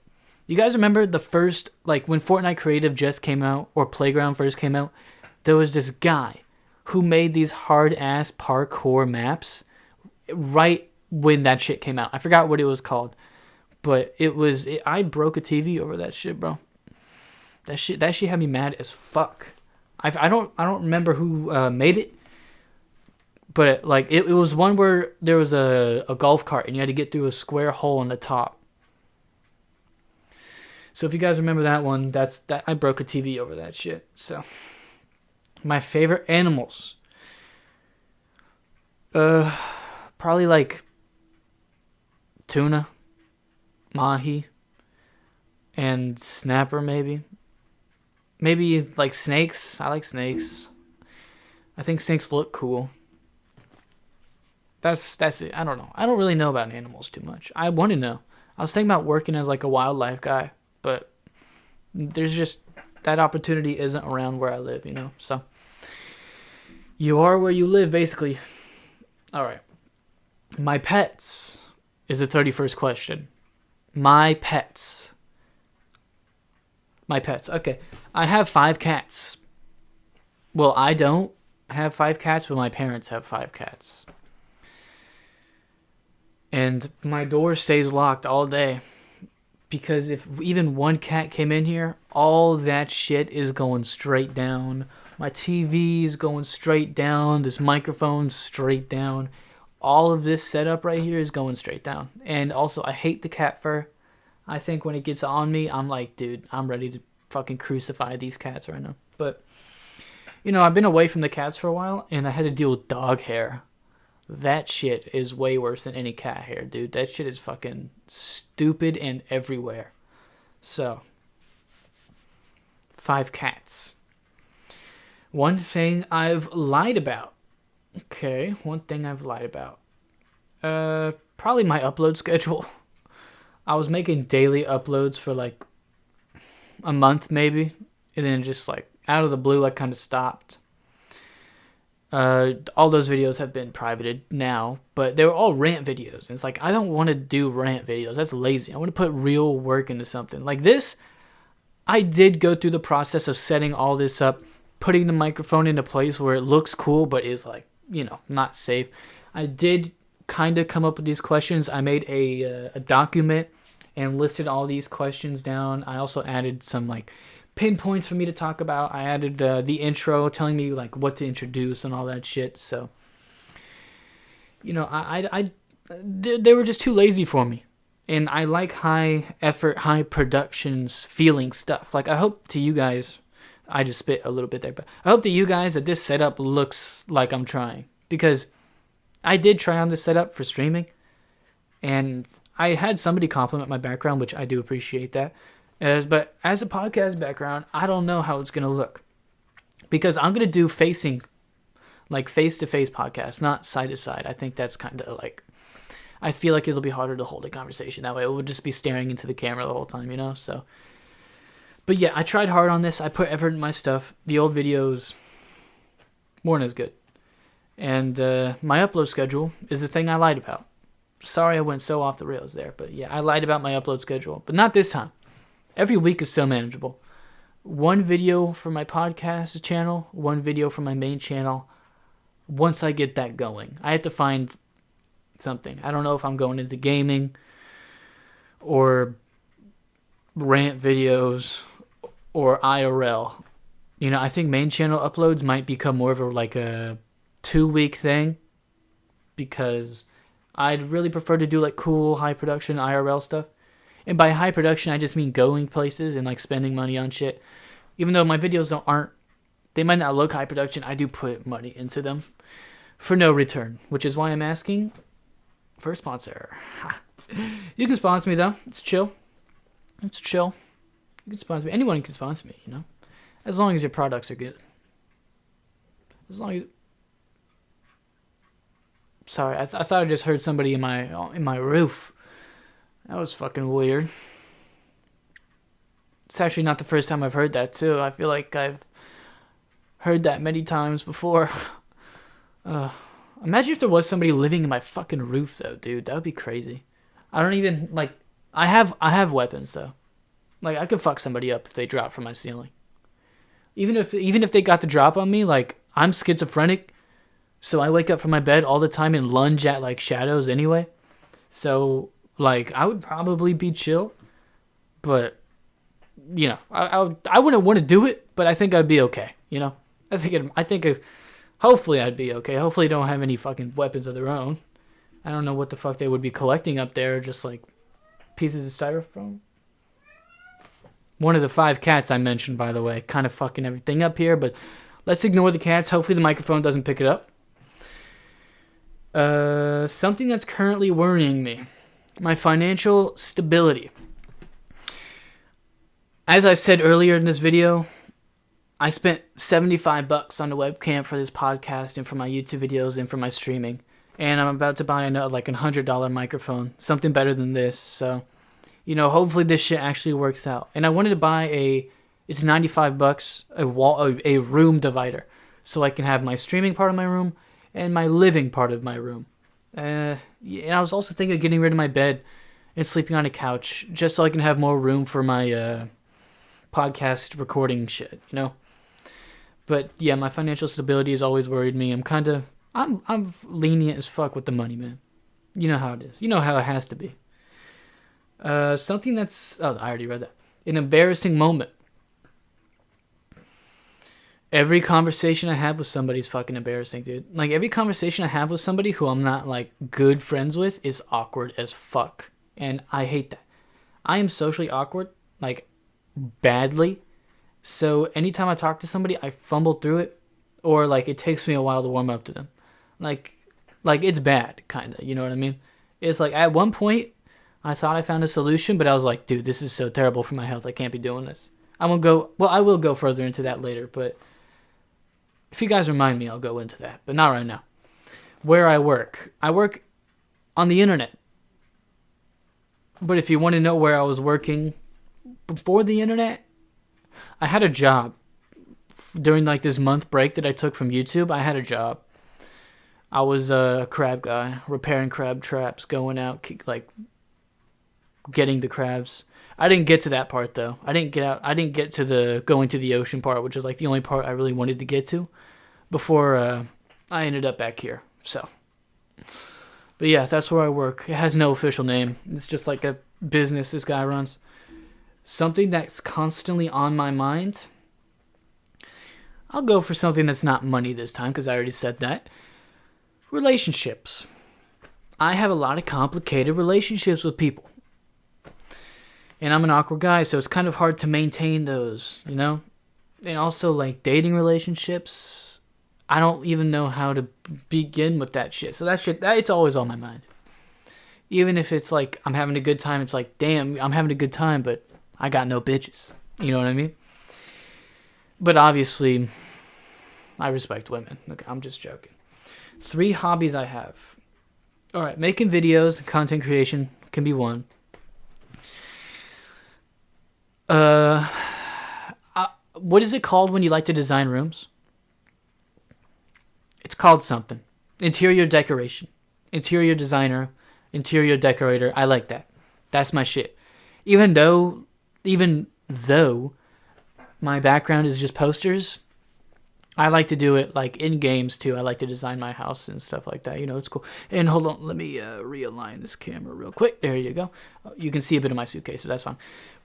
You guys remember the first, like, when Fortnite Creative just came out, or Playground first came out? There was this guy who made these hard-ass parkour maps right when that shit came out. I forgot what it was called. But I broke a TV over that shit, bro. That shit had me mad as fuck. I don't remember who made it. But, like, it was one where there was a golf cart and you had to get through a square hole on the top. So if you guys remember that one, that I broke a TV over that shit. So, my favorite animals. Probably, like, tuna, mahi, and snapper, maybe. Maybe, like, snakes. I like snakes. I think snakes look cool. That's it. I don't know. I don't really know about animals too much. I want to know. I was thinking about working as like a wildlife guy, but there's just that opportunity isn't around where I live, you know. So you are where you live, basically. All right. My pets is the 31st question. My pets. Okay. I have 5 cats. Well, I don't have 5 cats, but my parents have 5 cats. And my door stays locked all day. Because if even one cat came in here, all that shit is going straight down. My TV's going straight down. This microphone's straight down. All of this setup right here is going straight down. And also, I hate the cat fur. I think when it gets on me, I'm like, dude, I'm ready to fucking crucify these cats right now. But, you know, I've been away from the cats for a while, and I had to deal with dog hair. That shit is way worse than any cat hair, dude. That shit is fucking stupid and everywhere. So, 5 cats. One thing I've lied about. Okay, one thing I've lied about. Probably my upload schedule. I was making daily uploads for like a month maybe, and then just like out of the blue I kind of stopped. All those videos have been privated now, but they were all rant videos. And it's like, I don't want to do rant videos. That's lazy. I want to put real work into something. Like this, I did go through the process of setting all this up, putting the microphone in a place where it looks cool, but is like, you know, not safe. I did kind of come up with these questions. I made a document and listed all these questions down. I also added some like pinpoints for me to talk about. I added the intro telling me like what to introduce and all that shit. So, you know, they were just too lazy for me. And I like high effort, high productions feeling stuff. Like I hope to you guys, I just spit a little bit there, but I hope to you guys that this setup looks like I'm trying. Because I did try on this setup for streaming. And I had somebody compliment my background, which I do appreciate that. But as a podcast background, I don't know how it's going to look. Because I'm going to do facing, like face-to-face podcasts, not side-to-side. I think that's kind of like, I feel like it'll be harder to hold a conversation that way. It would just be staring into the camera the whole time, you know? So, but yeah, I tried hard on this. I put effort in my stuff. The old videos weren't as good. And my upload schedule is the thing I lied about. Sorry I went so off the rails there. But yeah, I lied about my upload schedule. But not this time. Every week is so manageable. One video for my podcast channel, one video for my main channel. Once I get that going, I have to find something. I don't know if I'm going into gaming or rant videos or IRL. You know, I think main channel uploads might become more of a 2-week thing because I'd really prefer to do like cool high production IRL stuff. And by high production, I just mean going places and like spending money on shit. Even though my videos they might not look high production, I do put money into them for no return, which is why I'm asking for a sponsor. You can sponsor me though. It's chill. You can sponsor me. Anyone can sponsor me, you know. As long as your products are good. As long as... Sorry, I thought I just heard somebody in my roof. That was fucking weird. It's actually not the first time I've heard that, too. I feel like I've heard that many times before. Imagine if there was somebody living in my fucking roof, though, dude. That would be crazy. I don't even, like... I have weapons, though. Like, I could fuck somebody up if they drop from my ceiling. Even if they got the drop on me, like, I'm schizophrenic, so I wake up from my bed all the time and lunge at, like, shadows anyway. So, like, I would probably be chill, but, you know, I wouldn't want to do it, but I think I'd be okay, you know? Hopefully I'd be okay. Hopefully they don't have any fucking weapons of their own. I don't know what the fuck they would be collecting up there, just, like, pieces of styrofoam. One of the 5 cats I mentioned, by the way, kind of fucking everything up here, but let's ignore the cats. Hopefully the microphone doesn't pick it up. Something that's currently worrying me. My financial stability. As I said earlier in this video, I spent $75 on the webcam for this podcast and for my YouTube videos and for my streaming. And I'm about to buy another, like, $100 microphone. Something better than this, so... You know, hopefully this shit actually works out. And I wanted to buy it's $95, a room divider. So I can have my streaming part of my room and my living part of my room. And I was also thinking of getting rid of my bed and sleeping on a couch just so I can have more room for my podcast recording shit, you know? But yeah, my financial stability has always worried me. I'm lenient as fuck with the money, man. You know how it is. You know how it has to be. Something that's... Oh, I already read that. An embarrassing moment. Every conversation I have with somebody is fucking embarrassing, dude. Like, every conversation I have with somebody who I'm not, like, good friends with is awkward as fuck. And I hate that. I am socially awkward, like, badly. So, anytime I talk to somebody, I fumble through it. Or, like, it takes me a while to warm up to them. Like it's bad, kinda. You know what I mean? It's like, at one point... I thought I found a solution, but I was like, dude, this is so terrible for my health. I can't be doing this. I will go further into that later, but if you guys remind me, I'll go into that, but not right now. Where I work on the internet. But if you want to know where I was working before the internet, I had a job. During, like, this month break that I took from YouTube, I had a job. I was a crab guy, repairing crab traps, going out, like... getting the crabs. I didn't get to that part, though. I didn't get to the going to the ocean part, which is, like, the only part I really wanted to get to before I ended up back here. So, but yeah, that's where I work. It has no official name. It's just like a business this guy runs. Something that's constantly on my mind. I'll go for something that's not money this time, because I already said that. Relationships. I have a lot of complicated relationships with people. And I'm an awkward guy, so it's kind of hard to maintain those, you know? And also, like, dating relationships, I don't even know how to begin with that shit. So it's always on my mind. Even if it's like, I'm having a good time, it's like, damn, I'm having a good time, but I got no bitches. You know what I mean? But obviously, I respect women. Okay, I'm just joking. 3 hobbies I have. Alright, making videos, content creation can be one. What is it called when you like to design rooms? It's called something. Interior decoration. Interior designer. Interior decorator. I like that. That's my shit. Even though my background is just posters, I like to do it, like, in games too. I like to design my house and stuff like that. You know, it's cool. And hold on, let me realign this camera real quick. There you go. You can see a bit of my suitcase, so that's fine.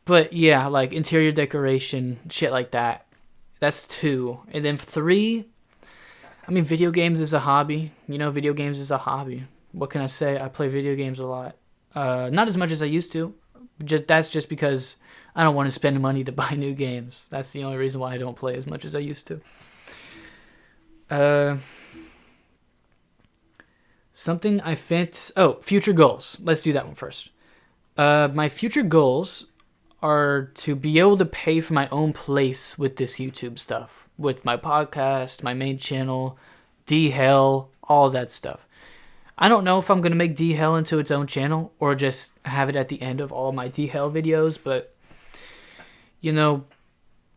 But yeah, like, interior decoration, shit like that. That's 2. And then 3, I mean, video games is a hobby. You know, video games is a hobby. What can I say? I play video games a lot. Not as much as I used to. That's just because I don't want to spend money to buy new games. That's the only reason why I don't play as much as I used to. Something future goals. Let's do that one first. My future goals are to be able to pay for my own place with this YouTube stuff, with my podcast, my main channel, D-Hell, all that stuff. I don't know if I'm going to make D-Hell into its own channel or just have it at the end of all my D-Hell videos, but, you know,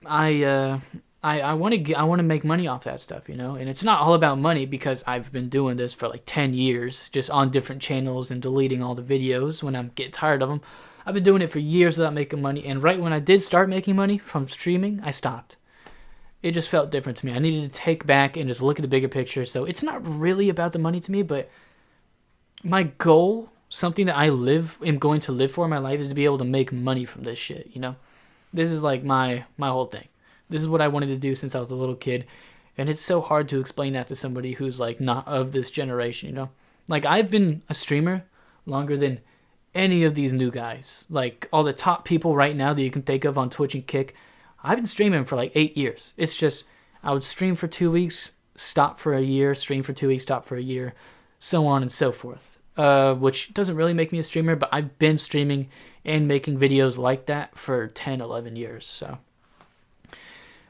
I want to make money off that stuff, you know? And it's not all about money because I've been doing this for like 10 years, just on different channels and deleting all the videos when I'm getting tired of them. I've been doing it for years without making money, and right when I did start making money from streaming, I stopped. It just felt different to me. I needed to take back and just look at the bigger picture. So it's not really about the money to me, but my goal, something that I am going to live for in my life, is to be able to make money from this shit, you know? This is like my whole thing. This is what I wanted to do since I was a little kid, and it's so hard to explain that to somebody who's like not of this generation, you know? Like, I've been a streamer longer than any of these new guys. Like, all the top people right now that you can think of on Twitch and Kick, I've been streaming for like 8 years. It's just, I would stream for 2 weeks, stop for a year, stream for 2 weeks, stop for a year, so on and so forth. Which doesn't really make me a streamer, but I've been streaming and making videos like that for 10, 11 years, so.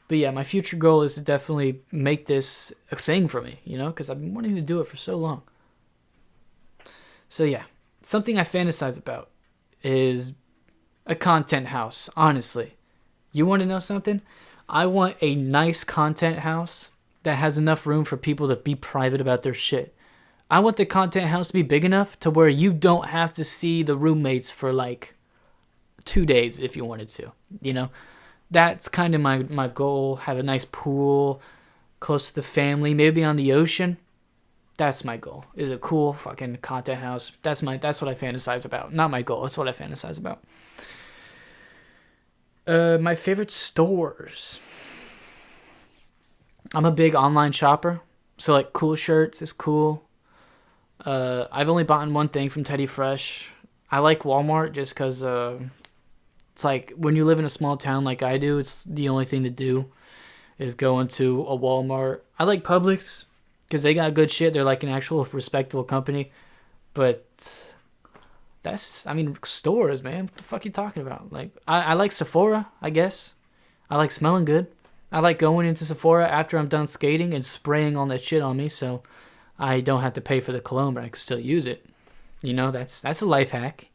But yeah, my future goal is to definitely make this a thing for me, you know, because I've been wanting to do it for so long. So yeah, something I fantasize about is a content house, honestly. You want to know something? I want a nice content house that has enough room for people to be private about their shit. I want the content house to be big enough to where you don't have to see the roommates for like 2 days if you wanted to, you know? That's kind of my goal. Have a nice pool close to the family, maybe on the ocean. That's my goal. Is a cool fucking content house. That's what I fantasize about. Not my goal. That's what I fantasize about. My favorite stores. I'm a big online shopper, so like Cool Shirts is cool. I've only bought one thing from Teddy Fresh. I like Walmart just because it's like when you live in a small town like I do, it's the only thing to do is go into a Walmart. I like Publix because they got good shit. They're like an actual respectable company. But stores, man. What the fuck are you talking about? Like, I like Sephora, I guess. I like smelling good. I like going into Sephora after I'm done skating and spraying all that shit on me so I don't have to pay for the cologne, but I can still use it. You know, that's a life hack.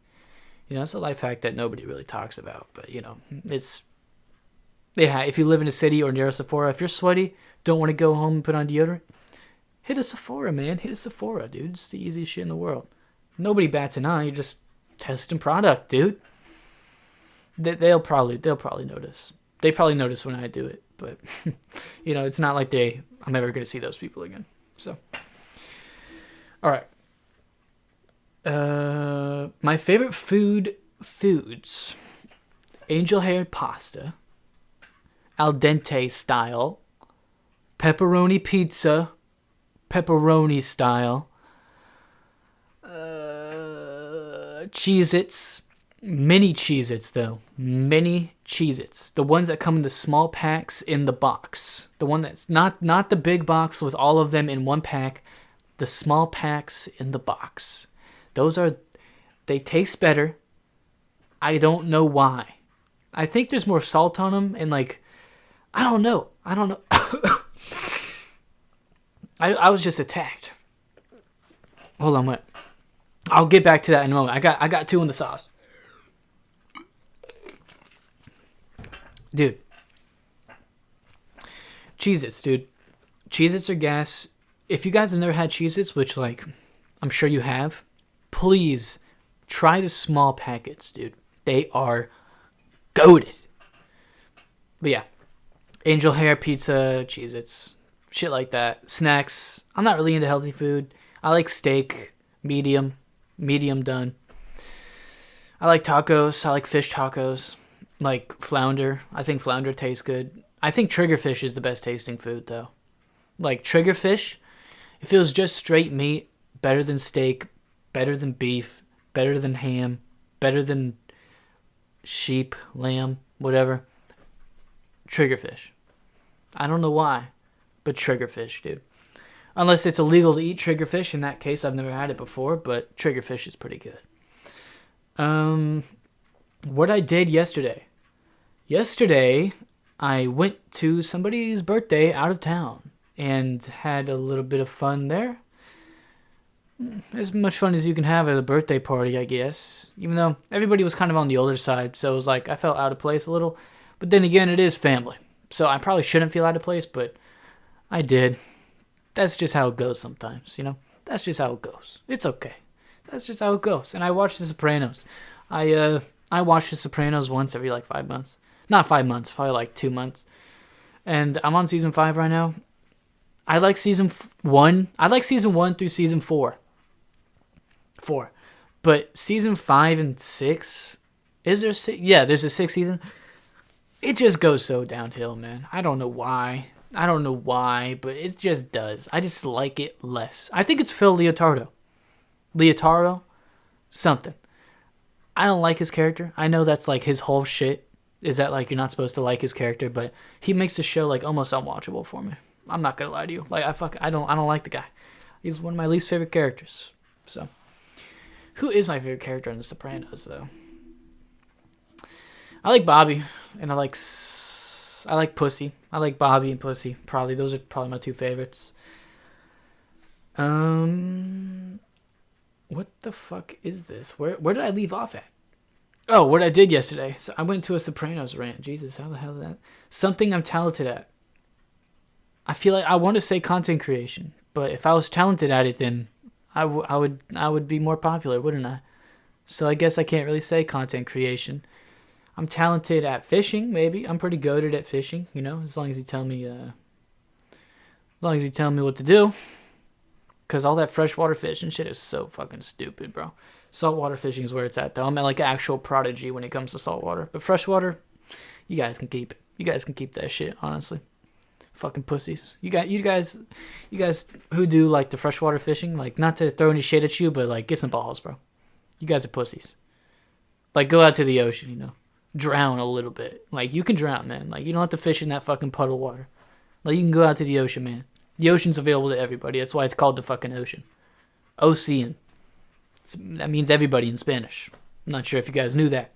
You know, it's a life hack that nobody really talks about, but, you know, if you live in a city or near a Sephora, if you're sweaty, don't want to go home and put on deodorant, hit a Sephora, man. Hit a Sephora, dude. It's the easiest shit in the world. Nobody bats an eye. You're just testing product, dude. They'll probably notice. They probably notice when I do it, but, you know, it's not like I'm ever going to see those people again, so. All right. My favorite foods, angel hair pasta, al dente style, pepperoni pizza, pepperoni style, Cheez-Its, mini Cheez-Its though, mini Cheez-Its, the ones that come in the small packs in the box, the one that's not the big box with all of them in one pack, the small packs in the box. They taste better. I don't know why. I think there's more salt on them, and like, I don't know. I was just attacked. Hold on, wait. I'll get back to that in a moment. I got 2 in the sauce. Dude. Cheez-Its, dude. Cheez-Its are gas. If you guys have never had Cheez-Its, which, like, I'm sure you have, please try the small packets, dude. They are goated. But yeah, angel hair pizza, Cheez-Its, shit like that. Snacks. I'm not really into healthy food. I like steak, medium done. I like tacos. I like fish tacos. Like flounder. I think flounder tastes good. I think triggerfish is the best tasting food, though. Like triggerfish, it feels just straight meat, better than steak, better than beef, better than ham, better than sheep, lamb, whatever. Triggerfish. I don't know why, but triggerfish, dude. Unless it's illegal to eat triggerfish. In that case, I've never had it before, but triggerfish is pretty good. What I did yesterday. yesterday I went to somebody's birthday out of town and had a little bit of fun there. As much fun as you can have at a birthday party, I guess. Even though everybody was kind of on the older side, so it was like I felt out of place a little. But then again, it is family. So I probably shouldn't feel out of place, but I did. That's just how it goes sometimes, you know? That's just how it goes. It's okay. That's just how it goes. And I watched The Sopranos. I watch The Sopranos once every like 5 months. Not 5 months, probably like 2 months. And I'm on season 5 right now. I like season 1. I like season 1 through season 4. But season 5 and 6, is there 6? Yeah, there's a 6th season. It just goes so downhill, man. I don't know why, but it just does. I just like it less. I think it's Phil Leotardo, something. I don't like his character. I know that's like his whole shit, is that like you're not supposed to like his character, but he makes the show like almost unwatchable for me. I'm not gonna lie to you. Like I don't like the guy. He's one of my least favorite characters. So, who is my favorite character in The Sopranos though? I like Bobby, and I like Pussy. I like Bobby and Pussy. Those are probably my 2 favorites. What the fuck is this? Where did I leave off at? Oh, what I did yesterday. So I went to a Sopranos rant. Jesus, how the hell is that? Something I'm talented at. I feel like I want to say content creation, but if I was talented at it, then I would be more popular, wouldn't I? So I guess I can't really say content creation. I'm talented at fishing, maybe. I'm pretty goated at fishing, you know, as long as you tell me what to do. Because all that freshwater fishing shit is so fucking stupid, bro. Saltwater fishing is where it's at, though. I'm at like actual prodigy when it comes to saltwater. But freshwater, you guys can keep it. You guys can keep that shit, honestly. Fucking pussies. You guys who do like the freshwater fishing, like not to throw any shade at you, but like get some balls, bro. You guys are pussies. Like go out to the ocean, you know. Drown a little bit. Like you can drown, man. Like you don't have to fish in that fucking puddle water. Like you can go out to the ocean, man. The ocean's available to everybody. That's why it's called the fucking ocean. Ocean. That means everybody in Spanish. I'm not sure if you guys knew that.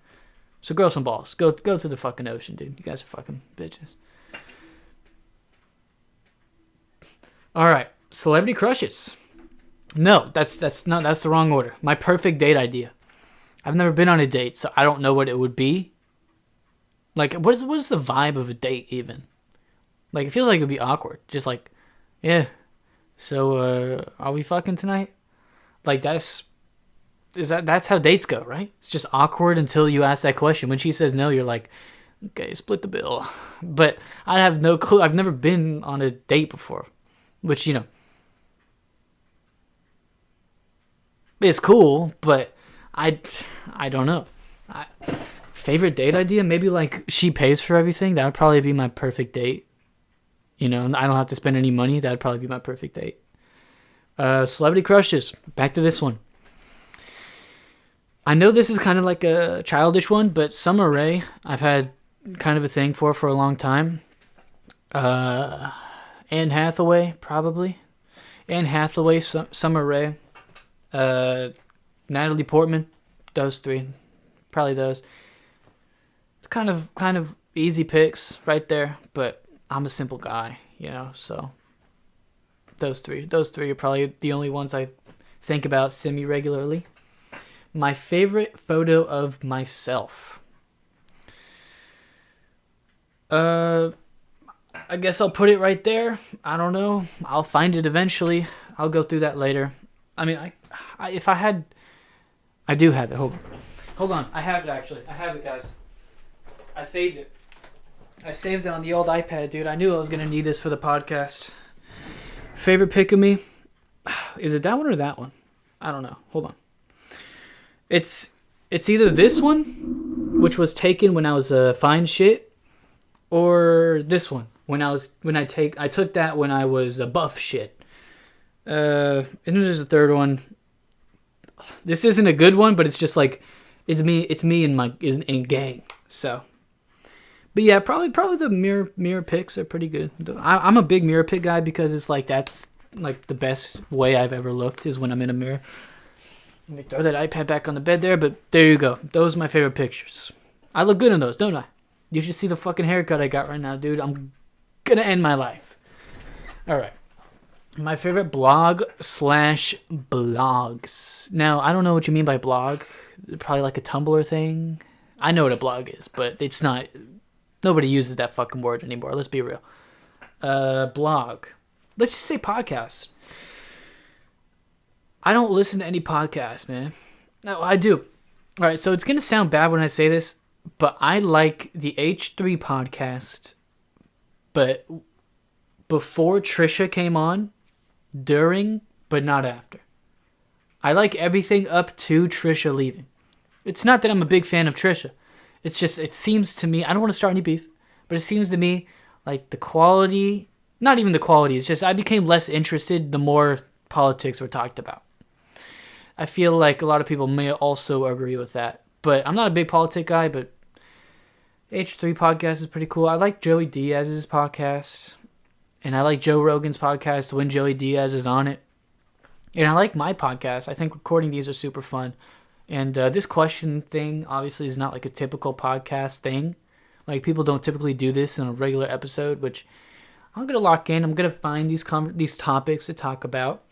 So grow some balls. Go to the fucking ocean, dude. You guys are fucking bitches. All right, celebrity crushes. No, that's the wrong order. My perfect date idea. I've never been on a date, so I don't know what it would be. Like, what is the vibe of a date even? Like, it feels like it would be awkward. Just like, yeah. So, are we fucking tonight? Like, that's how dates go, right? It's just awkward until you ask that question. When she says no, you're like, okay, split the bill. But I have no clue. I've never been on a date before. Which, you know, is cool, but I don't know. Favorite date idea? Maybe like she pays for everything. That would probably be my perfect date. You know, I don't have to spend any money. That would probably be my perfect date. Celebrity crushes. Back to this one. I know this is kind of like a childish one, but Summer Rae, I've had kind of a thing for a long time. Anne Hathaway, probably. Anne Hathaway, Summer Rae, Natalie Portman, those 3, probably those. Kind of easy picks right there, but I'm a simple guy, you know. So those three are probably the only ones I think about semi-regularly. My favorite photo of myself. I guess I'll put it right there. I don't know. I'll find it eventually. I'll go through that later. I mean, I do have it. Hold on. I have it, actually. I have it, guys. I saved it. I saved it on the old iPad, dude. I knew I was going to need this for the podcast. Favorite pic of me? Is it that one or that one? I don't know. Hold on. It's either this one, which was taken when I was fine shit, or this one. I took that when I was a buff shit. And then there's a third one. This isn't a good one, but it's just like it's me and my in gang. So, but yeah, probably the mirror pics are pretty good. I'm a big mirror pic guy because it's like that's like the best way I've ever looked is when I'm in a mirror. Let me throw that iPad back on the bed there, but there you go. Those are my favorite pictures. I look good in those, don't I? You should see the fucking haircut I got right now, dude. I'm gonna end my life. All right. My favorite blog/blogs. Now, I don't know what you mean by blog. Probably like a Tumblr thing. I know what a blog is, but it's not. Nobody uses that fucking word anymore. Let's be real. Blog. Let's just say podcast. I don't listen to any podcasts, man. No, I do. All right, so it's going to sound bad when I say this, but I like the H3 podcast, but before Trisha came on, during, but not after. I like everything up to Trisha leaving. It's not that I'm a big fan of Trisha. It's just, it seems to me, I don't want to start any beef, but it seems to me like the quality, not even the quality, it's just I became less interested the more politics were talked about. I feel like a lot of people may also agree with that. But I'm not a big politic guy, but H3 podcast is pretty cool. I like Joey Diaz's podcast. And I like Joe Rogan's podcast when Joey Diaz is on it. And I like my podcast. I think recording these are super fun. And this question thing obviously is not like a typical podcast thing. Like people don't typically do this in a regular episode, which I'm going to lock in. I'm going to find these topics to talk about.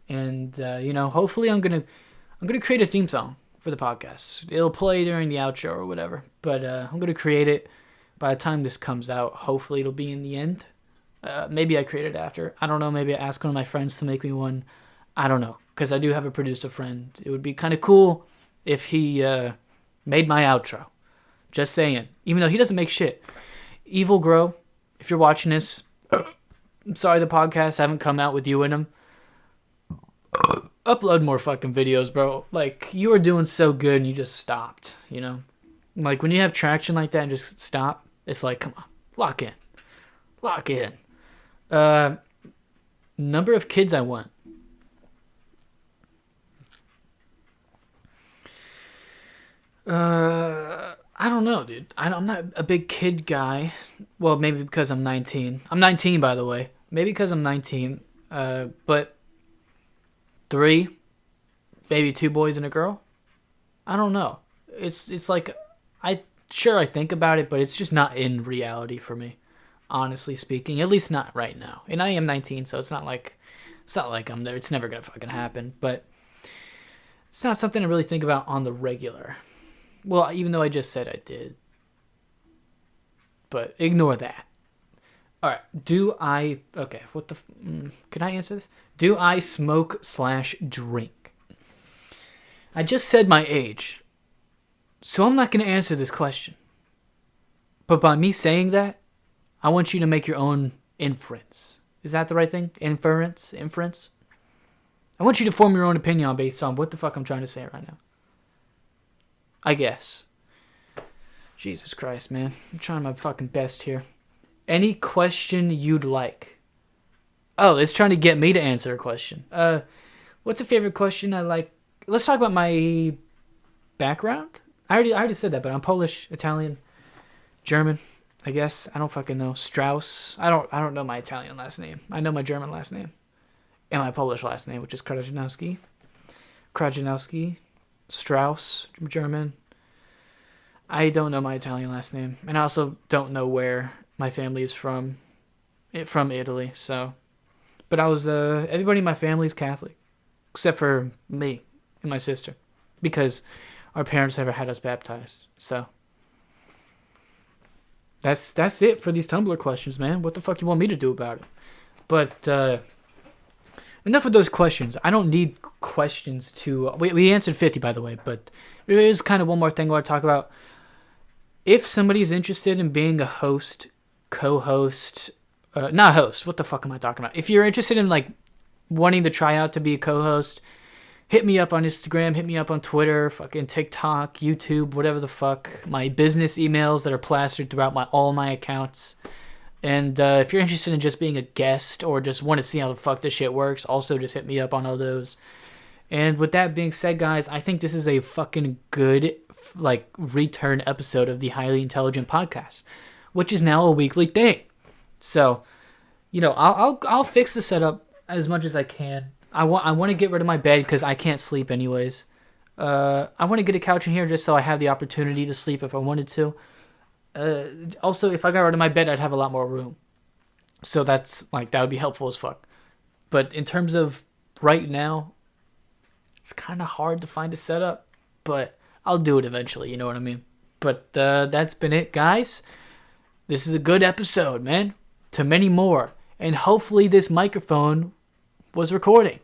And, hopefully I'm going to create a theme song for the podcast. It'll play during the outro or whatever. But I'm going to create it by the time this comes out. Hopefully it'll be in the end. Maybe I create it after. I don't know. Maybe I ask one of my friends to make me one. I don't know. Because I do have a producer friend. It would be kind of cool if he made my outro. Just saying. Even though he doesn't make shit. Evil Grow, if you're watching this, I'm sorry the podcast haven't come out with you in them. Upload more fucking videos, bro. Like, you were doing so good and you just stopped, you know? Like, when you have traction like that and just stop, it's like, come on, lock in. Lock in. Number of kids I want. I don't know, dude. I'm not a big kid guy. Well, maybe because I'm 19. I'm 19, by the way. Maybe because I'm 19. But 3, maybe 2 boys and a girl. I don't know. It's like I think about it, but it's just not in reality for me. Honestly speaking, at least not right now. And I am 19, so it's not like I'm there. It's never gonna fucking happen. But it's not something I really think about on the regular. Well, even though I just said I did. But ignore that. All right. Can I answer this? Do I smoke/drink? I just said my age. So I'm not going to answer this question. But by me saying that, I want you to make your own inference. Is that the right thing? Inference? I want you to form your own opinion based on what the fuck I'm trying to say right now. I guess. Jesus Christ, man. I'm trying my fucking best here. Any question you'd like? Oh, it's trying to get me to answer a question. What's a favorite question I like? Let's talk about my background. I already said that, but I'm Polish, Italian, German, I guess. I don't fucking know. Strauss. I don't know my Italian last name. I know my German last name. And my Polish last name, which is Krajinowski. Strauss, German. I don't know my Italian last name. And I also don't know where my family is from. From Italy, so. But everybody in my family is Catholic. Except for me and my sister. Because our parents never had us baptized. So. That's it for these Tumblr questions, man. What the fuck you want me to do about it? But, enough of those questions. I don't need questions to... We answered 50, by the way, but there is kind of one more thing I want to talk about. If somebody's interested in being a host, co-host... not host. What the fuck am I talking about? If you're interested in, like, wanting to try out to be a co-host, hit me up on Instagram, hit me up on Twitter, fucking TikTok, YouTube, whatever the fuck. My business emails that are plastered throughout all my accounts. And if you're interested in just being a guest or just want to see how the fuck this shit works, also just hit me up on all those. And with that being said, guys, I think this is a fucking good, like, return episode of the Highly Intelligent Podcast, which is now a weekly thing. So, I'll fix the setup as much as I can. I want to get rid of my bed because I can't sleep anyways. I want to get a couch in here just so I have the opportunity to sleep if I wanted to. Also, if I got rid of my bed, I'd have a lot more room. So that's like, that would be helpful as fuck. But in terms of right now, it's kind of hard to find a setup, but I'll do it eventually, you know what I mean? But that's been it, guys. This is a good episode, man. To many more. And hopefully this microphone was recording.